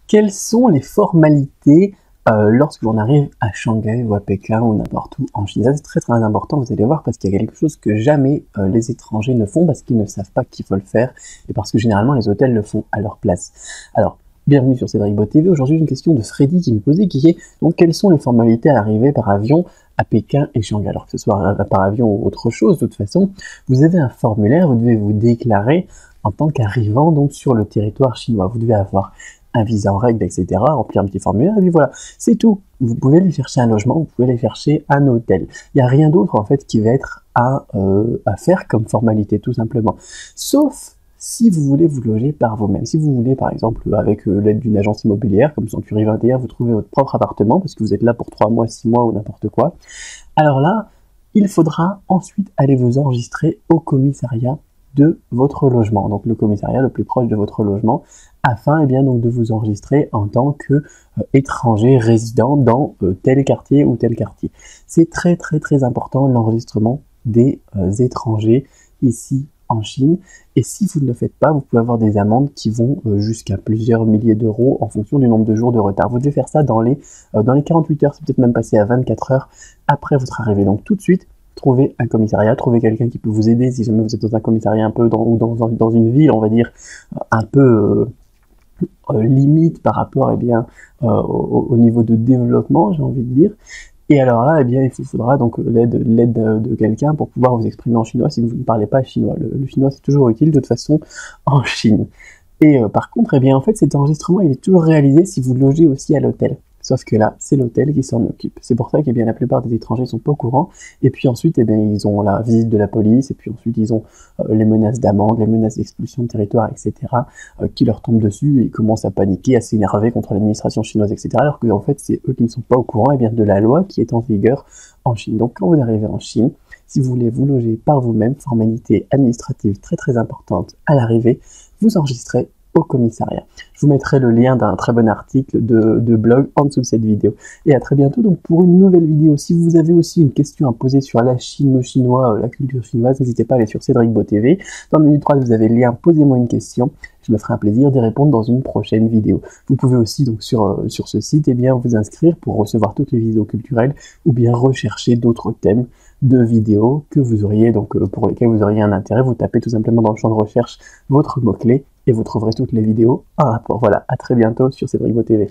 Quelles sont les formalités lorsque l'on arrive à Shanghai ou à Pékin ou n'importe où en Chine? Ça, c'est très très important, vous allez voir, parce qu'il y a quelque chose que jamais les étrangers ne font parce qu'ils ne savent pas qu'il faut le faire et parce que généralement les hôtels le font à leur place. Alors, bienvenue sur Cédric Bot TV. Aujourd'hui, une question de Freddy qui me posait, qui est donc quelles sont les formalités à l'arrivée par avion à Pékin et Shanghai? Alors que ce soit par avion ou autre chose, de toute façon, vous avez un formulaire, vous devez vous déclarer en tant qu'arrivant donc sur le territoire chinois. Vous devez avoir un visa en règle, etc., remplir un petit formulaire, et puis voilà, c'est tout. Vous pouvez aller chercher un logement, vous pouvez aller chercher un hôtel. Il n'y a rien d'autre, en fait, qui va être à faire comme formalité, tout simplement. Sauf si vous voulez vous loger par vous-même. Si vous voulez, par exemple, avec l'aide d'une agence immobilière, comme Century 21, vous trouvez votre propre appartement, parce que vous êtes là pour 3 mois, 6 mois, ou n'importe quoi, alors là, il faudra ensuite aller vous enregistrer au commissariat de votre logement, donc le commissariat le plus proche de votre logement, afin donc de vous enregistrer en tant que étranger résident dans tel quartier ou tel quartier. C'est très très très important l'enregistrement des étrangers ici en Chine, et si vous ne le faites pas, vous pouvez avoir des amendes qui vont jusqu'à plusieurs milliers d'euros en fonction du nombre de jours de retard. Vous devez faire ça dans les 48 heures, c'est peut-être même passé à 24 heures après votre arrivée. Donc tout de suite, trouvez un commissariat, trouvez quelqu'un qui peut vous aider si jamais vous êtes dans un commissariat un peu ou dans une ville, on va dire, un peu limite par rapport au niveau de développement, j'ai envie de dire. Et alors là, il vous faudra donc l'aide de quelqu'un pour pouvoir vous exprimer en chinois si vous ne parlez pas chinois. Le chinois, c'est toujours utile de toute façon en Chine. Et par contre, en fait, cet enregistrement, il est toujours réalisé si vous logez aussi à l'hôtel. Sauf que là, c'est l'hôtel qui s'en occupe. C'est pour ça que la plupart des étrangers ne sont pas au courant. Et puis ensuite, ils ont la visite de la police, et puis ensuite, ils ont les menaces d'amende, les menaces d'expulsion de territoire, etc., qui leur tombent dessus et ils commencent à paniquer, à s'énerver contre l'administration chinoise, etc., alors qu'en fait, c'est eux qui ne sont pas au courant de la loi qui est en vigueur en Chine. Donc, quand vous arrivez en Chine, si vous voulez vous loger par vous-même, formalité administrative très très importante à l'arrivée, vous enregistrez au commissariat. Je vous mettrai le lien d'un très bon article de blog en dessous de cette vidéo. Et à très bientôt donc pour une nouvelle vidéo. Si vous avez aussi une question à poser sur la Chine, le chinois, la culture chinoise, n'hésitez pas à aller sur Cédric Bot TV. Dans le menu 3, vous avez le lien Posez-moi une question. Je me ferai un plaisir d'y répondre dans une prochaine vidéo. Vous pouvez aussi donc sur ce site vous inscrire pour recevoir toutes les vidéos culturelles ou bien rechercher d'autres thèmes de vidéos que vous auriez pour lesquels vous auriez un intérêt. Vous tapez tout simplement dans le champ de recherche votre mot-clé et vous trouverez toutes les vidéos en rapport. Voilà, à très bientôt sur Cédric Bot TV.